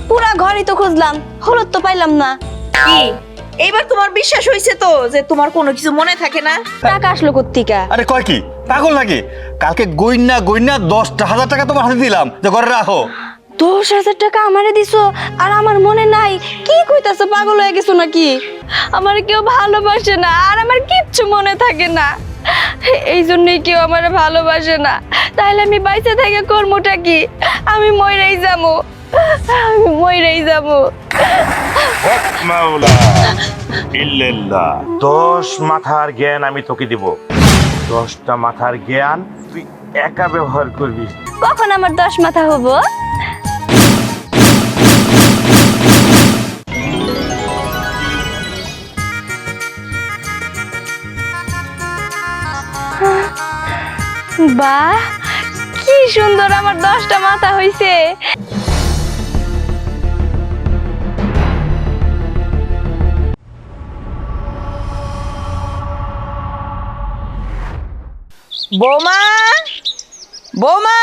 পুরা ঘরই তো খুঁজলাম, হলুদ তো পাইলাম না। কি এইবার তোমার বিশ্বাস হইছে তো যে তোমার কোনো কিছু মনে থাকে না? টাকা আসলো কোত্থেকে? আরে কয় কি পাগল নাকি? কালকে গইন্না 10,000 টাকা তোমার হাতে দিলাম যে ঘরে রাখো। 10,000 টাকা আমারে দিছো আর আমার মনে নাই? কি কইতাছো, পাগল হয়ে গেছো নাকি? আমার কেউ ভালোবাসে না আর আমার কিচ্ছু মনে থাকে না, এই জন্যই কেউ আমার ভালোবাসে না। তাহলে আমি বাইসে থেকে কর্মটা কি? আমি মইরাই যাবো, আমি মইরাই যাবো। মাওলা ইল্লাল্লাহ। 10 মাথার জ্ঞান আমি তোকে দিব। 10টা মাথার জ্ঞান তুই একা ব্যবহার করবি। কখন আমার 10 মাথা হবো? বাহ, কি সুন্দর আমার 10টা মাথা হইছে। বৌমা, বৌমা,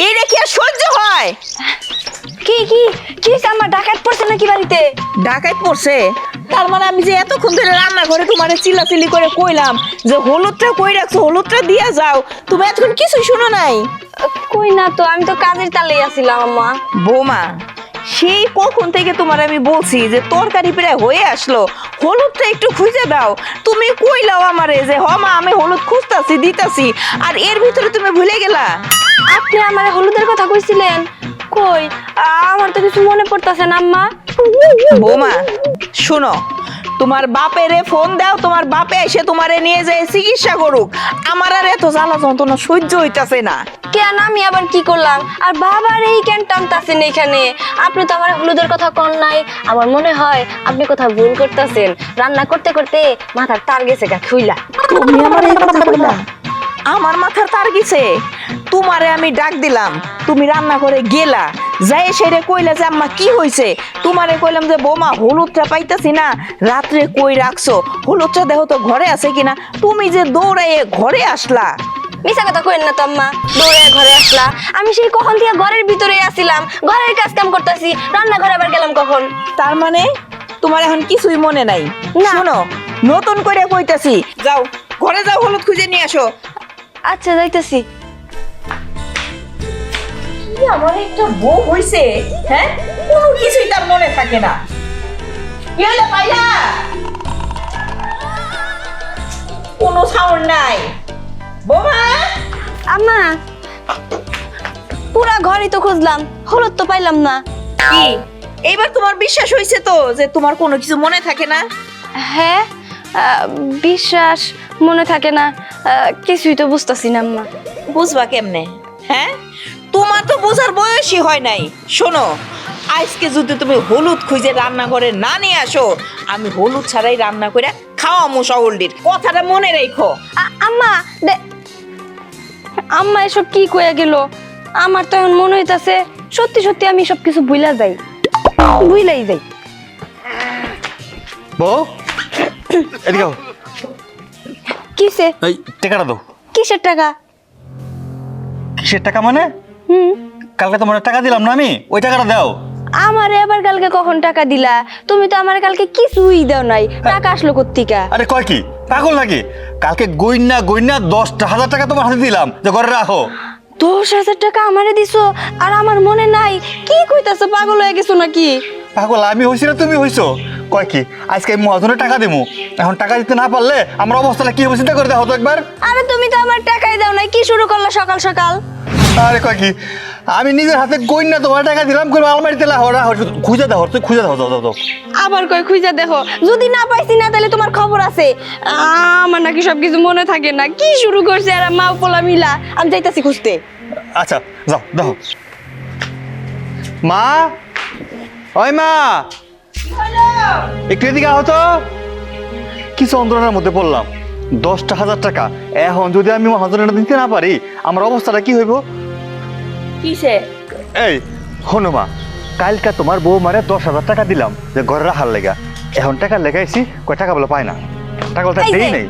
এটা কি আর সহ্য হয়? কি কি কি আমার ডাকাত পড়ছে নাকি বাড়িতে? ঢাকায় পড়ছে? তার মানে আমি যে এতক্ষণ ধরে রান্না করে তোমার চিল্লাচিল্লি করে কইলাম যে হলুদটা কই রাখছো, হলুদটা দিয়া যাও, তুমি এতক্ষণ কিছুই শুনো নাই? কই না তো, আমি তো কাজের তালেই আছিলাম আম্মা। বৌমা, সেই কখন থেকে তোমার আমি বলছি যে তরকারি প্রায় হয়ে আসলো, হলুদটা একটু খুঁজে দাও। তুমি কইলাও আমারে যে হ মা আমি হলুদ খুঁজতাছি দিতাছি, আর এর ভিতরে তুমি ভুলে গেলা। আপনি আমার হলুদের কথা কইছিলেন? কই, আমার তো কিছু মনে পড়তাছে না আম্মা। বৌমা শুনো, তোমার বাপেরে ফোন দাও, তোমার বাপে এসে তোমারে নিয়ে যায় চিকিৎসা করুক। আমার আর এত জ্বালা যন্ত্রণা সহ্য হইতাছে না। কেন আমি আবার কি করলাম? আর বাবার এই কেন টানতাছেন এখানে? আপনি তো আমার হলুদের কথা কন নাই। আমার মনে হয় আপনি কথা ভুল করতেছেন। রান্না করতে করতে মাথার তার গেছে গা খুইলা। তুমি আমার এই কথা কইলা? আমার মাথার তার গেছে? তোমারে আমি ডাক দিলাম, তুমি রান্না করে গেলা, যাই সেরে কইলা যে আম্মা কি হইছে? তোমারে কইলাম যে বৌমা হলুদটা পাইতাছি না, রাত্রে কই রাখছো, হলুদটা দেখো তো ঘরে আছে কিনা। তুমি যে দৌড়াইয়ে ঘরে আসলা। মিছা কথা কইন না তো আম্মা, দৌড়ে ঘরে আসলা। আমি সেই কখন থেকে ঘরের ভিতরে আছিলাম, ঘরের কাজ কাম করতেছি, রান্না ঘরে আবার গেলাম কখন? তার মানে তোমার এখন কিছুই মনে নাই? না। শোনো, নতুন করে কইতাছি, যাও ঘরে যাও, হলুদ খুঁজে নিয়ে আসো। আচ্ছা যাইতেছি। আমার একটা বউ হইছে, হ্যাঁ, কোনো কিছুই তার মনে থাকে না। কি হলো পাইলা? কোনো সাউন্ড নাই। বৌমা, আম্মা, পুরা ঘরই তো খুঁজলাম, হলুদ তো পাইলাম না। কি এইবার তোমার বিশ্বাস হইছে তো যে তোমার কোনো কিছু মনে থাকে না? হ্যাঁ, বিশ্বাস মনে থাকে না, কিছুই তো বুঝতেছি না আম্মা। বুঝবা কেমনে? হ্যাঁ, তোমার তো বোঝার বয়সই হয় নাই। শোনো, আজকে যদি তুমি হলুদ খুঁজে রান্নাঘরে না নিয়ে আসো, আমি হলুদ ছাড়াই রান্না করে খাওয়ামো শহরলির। কথাটা মনে রেখো। আম্মা আম্মা এসব কি কইয়া গেল? আমার তো এখন মনে হইতাছে সত্যি সত্যি আমি সব কিছু ভুলাই যাই। বউ এদিকে আও। কিসে? এই টাকাটা দাও। কিসের টাকা? কিসের টাকা মানে? হুম, কালকে তোমার টাকা দিলাম না আমি, ওই টাকাটা দাও। আমারে আবার কালকে কখন টাকা দিলা? তুমি তো আমার কালকে কিছুই দাও নাই, টাকা আসলো কোত্থেকে? আরে কয় কি পাগল নাকি? কালকে গইন্না 10,000 টাকা তোমার হাতে দিলাম যে ঘরে রাখো। 10,000 টাকা আমারে দিছো আর আমার মনে নাই? কি কইতাছো, পাগল হয়ে গেছো নাকি? পাগল আমি হইছি না তুমি হইছো? কয় কি আজকে আমি মহাজনের টাকা দেবো, এখন টাকা দিতে না পারলে আমার অবস্থাটা কি হবে চিন্তা করে দেখো তো একবার। আরে তুমি তো আমার টাকাই দাও নাই, কি শুরু করলা সকাল সকাল? আরে কয় কি আমি নিজের হাতে গইন্না তোমার টাকা দিলাম, করে আলমারিতে খুঁজে দাও, তুই খুঁজে দাও, দাও দাও। আবার কই খুঁজা দেখো, যদি না পাইছি না তাহলে তোমার খবর আছে। আমার নাকি সবকিছু মনে থাকে না, কি শুরু করছে আর মা পোলা মিলা। আমি যাইতাছি খুঁজতে। আচ্ছা যাও দেখো। মা, ওই মা, একটু এদিকে আহো তো। কি যন্ত্রণার মধ্যে পড়লাম। 10,000 টাকা এখন যদি আমি মহাজনের দিতে না পারি আমার অবস্থাটা কি হইব? কিসে? এই হনো মা, কালকা তোমার বউ মারে 10,000 টাকা দিলাম যে ঘরে রাখার লেগা, এখন টাকা লেগাইছি, কয় টাকা বলে পায় না, টাকা বলতে দেই নাই।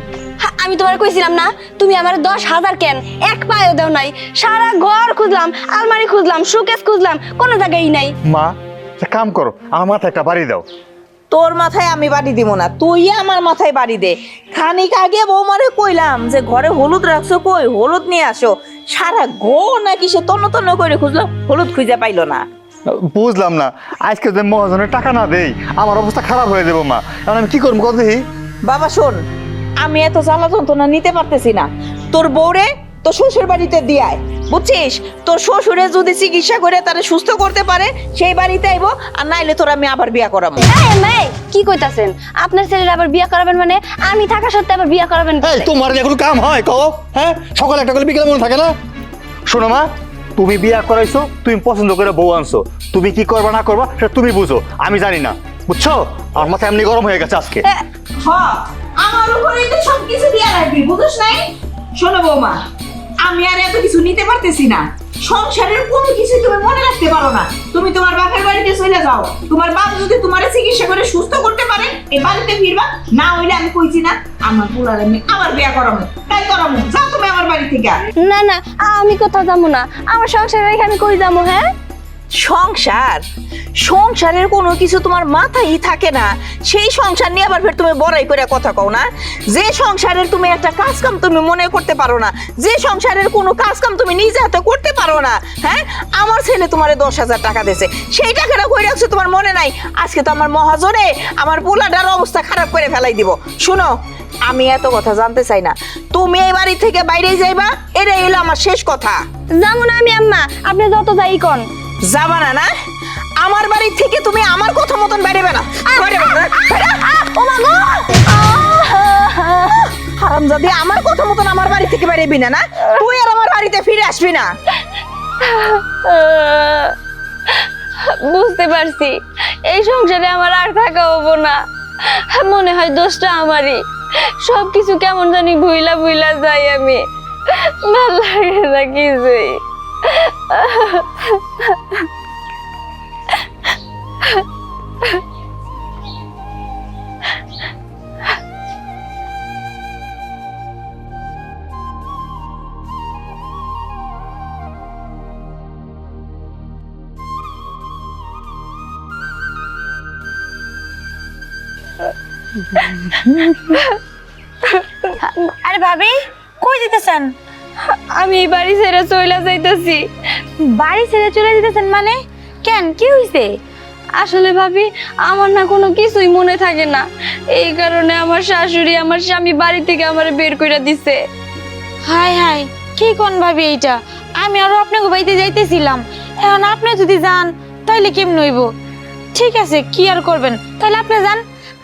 আমি তোমার কইছিলাম না তুমি আমার 10,000 কেন এক পায়ও দাও নাই, সারা ঘর খুঁজলাম, আলমারি খুঁজলাম, শোকেস খুঁজলাম, কোনো জায়গায় নাই। মা একটা কাম করো, আমার মাথায় একটা বাড়ি দাও। তোর মাথায় আমি বাড়ি দিব না, তুই আমার মাথায় বাড়ি দে। খানিক আগে বৌমারে কইলাম যে ঘরে হলুদ রাখছো, কই হলুদ নিয়ে আসো। সারা ঘর নাকি সে তন্ন তন্ন করে খুঁজলো, হলুদ খুঁজে পাইলো না। বুঝলাম না, আজকে যে মহাজনের টাকা না দেই আমার অবস্থা খারাপ হয়ে যাবো মা। এখন আমি কি করবো কত দেখি। বাবা শোন, আমি এত জ্বালা যন্ত্রণা নিতে পারতেছি না। তোর বউরে তোর শ্বশুর বাড়িতে দিয়ায়, বুঝছিস? তোর শ্বশুরে যদি চিকিৎসা করে তারে সুস্থ করতে পারে সেই বাড়িতে আইবো, আর নাইলে তোর আমি আবার বিয়া করাবো। এই মেয়ে কি কইতাছেন? আপনার ছেলের আবার বিয়ে করাবেন মানে? আমি থাকা সত্ত্বে আবার বিয়ে করাবেন? এই তোমার যে এখন কাম হয় কও, হ্যাঁ সকালে একটা করে বিকেলে মনে থাকে না? শোনো মা, তুমি বিয়া করাইছো, তুমি পছন্দ করে বউ আনছো, তুমি কি করবা না করবা সেটা তুমি বুঝো, আমি জানি না, বুঝছো? আমার মাথা এমনি গরম হয়ে গেছে আজকে। আমার উপরেই তো সবকিছু দিয়া রাখবি, বুঝছ নাই? শোনো বৌমা, আমি আর এত কিছু নিতে পারতেছি না। সংসারের কোনো কিছু তুমি মনে রাখতে পারো না। তুমি তোমার বাপের বাড়িতে চলে যাও। তোমার বাপ যদি তোমারে চিকিৎসা করে সুস্থ করতে পারে এই বাড়িতে ফিরবা, না হইলে আমি কইছি না আমার পোলার আমি আবার বিয়া করাবো, তাই করাবো। যাও তুমি আমার বাড়ি থেকে। না না, আমি কোথাও যাবো না, আমার সংসার রেখে আমি কই যাবো? হ্যাঁ সংসার, সংসারের কোনো কিছু তোমার মাথায় থাকে না। সেই সংসার নিয়ে আবার ফের তুমি বড়াই করে কথা কও না। যে সংসারের তুমি একটা কাজ কাম তুমি মনে করতে পারো না, যে সংসারের কোনো কাজ কাম তুমি নিজে হাতে করতে পারো না। হ্যাঁ, আমার ছেলে তোমারে 10,000 টাকা দিয়েছে, সেই টাকাটা কই রাখছো তোমার মনে নাই? আজকে তো আমার মহাজনে আমার পোলাটার অবস্থা খারাপ করে ফেলাই দিব। শুনো, আমি এত কথা জানতে চাই না, তুমি এই বাড়ি থেকে বাইরে যাইবা, এটাই হলো আমার শেষ কথা। যাবো না আমি আম্মা, আপনি যত যাই কোন। যাবা না? না, আমার বাড়ি থেকে তুমি আমার কথা মতন বেরোবে না। হারামজাদি, আমার কথা মতন আমার বাড়ি থেকে বেরোবি না। না, তুই আর আমার বাড়িতে ফিরে আসবি না। বুঝতে পারছি এই সংসারে আমার আর থাকা হবো না। মনে হয় দোষটা আমারই, সবকিছু কেমন জানি ভুইলা ভুইলা যাই আমি, ভাল লাগে না কিছুই। আরে ভাবি, কই দিতেছেন? আমি এই বাড়ি ছেড়ে চলে যাইতেছি। বাড়ি ছেড়ে চলে দিতেছেন মানে? কেন, কি হইছে? আসলে ভাবি, আমার না কোনো কিছুই মনে থাকে না, এই কারণে আমার শাশুড়ি আমার স্বামী বাড়ি থেকে আমার বের করে দিছে। হাই হাই, কি কোন ভাবি এইটা? আমি আরো আপনাকে বাড়িতে যাইতেছিলাম, এখন আপনি যদি যান তাইলে কেমন হইব? ঠিক আছে, কি আর করবেন, তাহলে আপনি যান,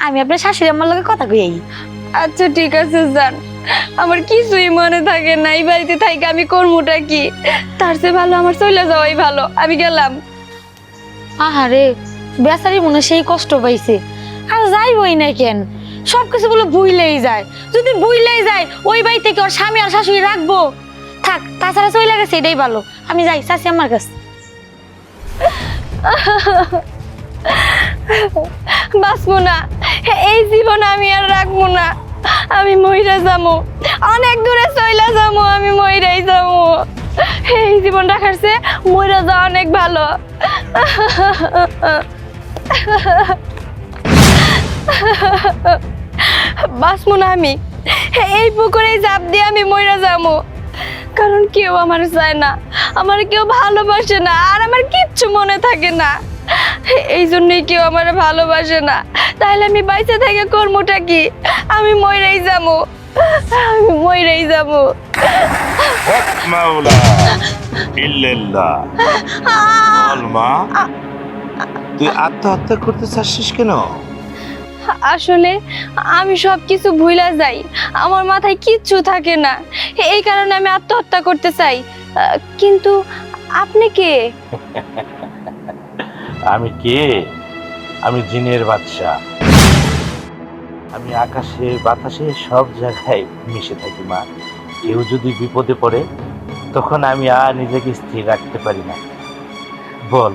আমি আপনার শাশুড়ি আমার লগে কথা কই। আচ্ছা ঠিক আছে যান, আমার কিছুই মনে থাকে না, এই বাড়িতে থাকি আমি করবোটা কি? তার চেয়ে ভালো আমার চলে যাওয়াই ভালো, আমি গেলাম। আহারে, বেচারি মনে সেই কষ্ট পাইছে, আর যাইবই না কেন? সবকিছু বলে ভুইলেই যায়, যদি ভুইলেই যায় ওই বাড়ি থেকে ওর স্বামী আর শাশুড়ি রাখবো? থাক, তাছাড়া চলে গেছে, এটাই ভালো। আমি যাই, চাচি আমার কাছে। বাঁচবো না, এই জীবন আমি আর রাখবো না, আমি মইরা যাবো, অনেক দূরে চলে যাবো, আমি মইরাই যাবো। এই জীবন রাখার চেয়ে মইরা যাওয়া অনেক ভালো। বাঁচবো না আমি, এই পুকুরে ঝাঁপ দিয়ে আমি মইরা যাবো, কারণ কেউ আমার চায় না, আমার কেউ ভালোবাসে না, আর আমার কিচ্ছু মনে থাকে না, এই জন্যই কেউ আমার ভালোবাসে না। তাহলে আমি বাইসে থেকে কর্মটা কি? আমি মইরাই যাবো, আমি মইরাই যাবো। হক মাওলা ইল্লাল্লাহ। বল মা, তুই আত্মহত্যা করতে চাচ্ছিস কেন? আসলে আমি সব কিছু ভুলা যাই, আমার মাথায় কিচ্ছু থাকে না, এই কারণে আমি আত্মহত্যা করতে চাই। কিন্তু আপনি কে? আমি কে? আমি জিনের বাদশা। আমি আকাশে বাতাসে সব জায়গায় মিশে থাকি মা। কেউ যদি বিপদে পড়ে তখন আমি আর নিজেকে স্থির রাখতে পারি না। বল,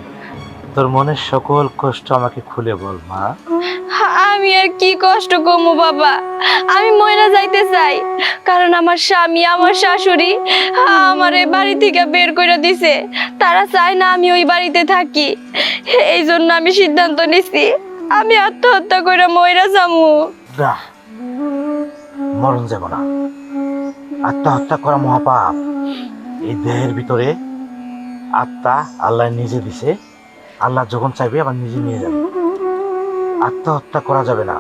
তোর মনের সকল কষ্ট আমাকে খুলে বল মা। আমি আর কি কষ্ট কমু বাবা, আমি মইরা যাইতে চাই, কারণ আমার স্বামী আমার শাশুড়ি আমার এই বাড়ি থেকে বের করে দিছে। তারা চায় না আমি ওই বাড়িতে থাকি। এই জন্য আমি সিদ্ধান্ত নিছি আমি আত্মহত্যা করে মইরা যামু। না, মরণ যাব না। আত্মহত্যা করা মহাপাপ। এই দেহের ভিতরে আত্মা আল্লাহ নিজে দিছে, আল্লাহ যখন চাইবে আবার নিজে নিয়ে যাবে। আত্মহত্যা করা যাবে না।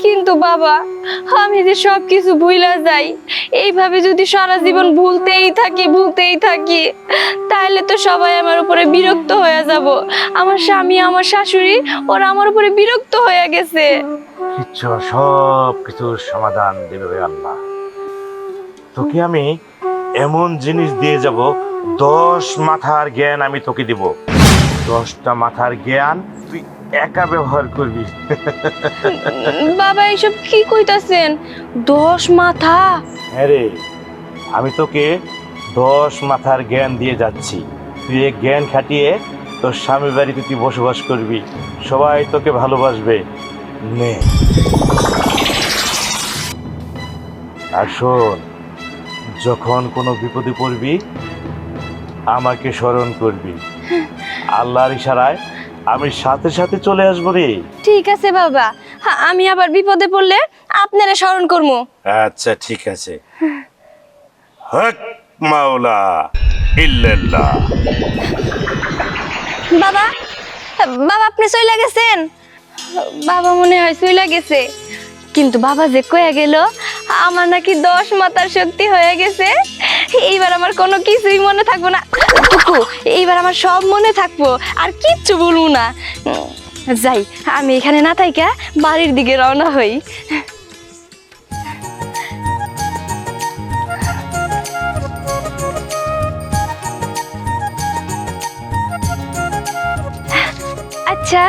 কিন্তু বাবা, আমি যে সবকিছু ভুলা যাই, এইভাবে যদি সারা জীবন ভুলতেই থাকি তাহলে তো সবাই আমার উপরে বিরক্ত হয়ে যাব। আমার স্বামী আমার শাশুড়ি ওরা আমার উপরে বিরক্ত হয়ে গেছে। কিচ্ছু, সব কিছুর সমাধান দেবে আল্লাহ। তোকে আমি এমন জিনিস দিয়ে যাব, 10 মাথার জ্ঞান আমি তোকে দিব। 10টা মাথার জ্ঞান তুই একা ব্যবহার করবি। বাবা এইসব কি কইতাছেন? 10 মাথা? হ্যাঁ রে, আমি তোকে 10 মাথার জ্ঞান দিয়ে যাচ্ছি। তুই এই জ্ঞান খাটিয়ে তোর স্বামী বাড়িতে তুই বসবাস করবি, সবাই তোকে ভালোবাসবে। নে, আর শোন, যখন কোনো বিপদে পড়বি আমাকে স্মরণ করবি। আল্লাহর ইশারায় আমি সাথে সাথে চলে আসবো রে। ঠিক আছে বাবা, আমি আবার বিপদে পড়লে আপনারা স্মরণ করবো। আচ্ছা ঠিক আছে। হক মাওলা ইল্লাল্লাহ। বাবা, বাবা আপনি চলে গেছেন? বাবা মনে হয় চলে গেছে, কিন্তু বাবা যে কয়ে গেল আমার নাকি 10 মাথার শক্তি হয়ে গেছে। এইবার আমার কোনো কিছুই মনে থাকবো না টুকু, এইবার আমার সব মনে থাকবো, আর কিচ্ছু বলবো না। যাই, আমি এখানে না থাইকা বাড়ির দিকে রওনা হই। আচ্ছা,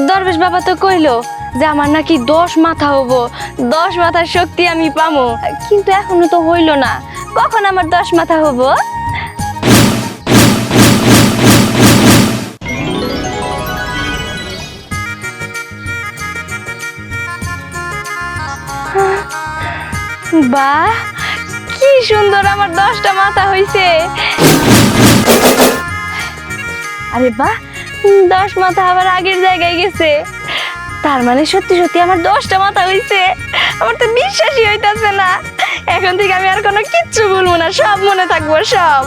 দরবেশ বাবা তো কইলো যে আমার নাকি 10 মাথা হবো, 10 মাথার শক্তি আমি পামো, কিন্তু এখনো তো হইলো না। কখন আমার 10 মাথা হবো? বাহ, কি সুন্দর আমার 10টা মাথা হইছে। আরে বাহ, 10 মাথা আবার আগের জায়গায় গেছে। তার মানে সত্যি সত্যি আমার 10টা মাথা হইছে। আমার তো বিশ্বাসই হইতাছে না। এখন থেকে আমি আর কোনো কিচ্ছু বলবো না, সব মনে থাকবো, সব।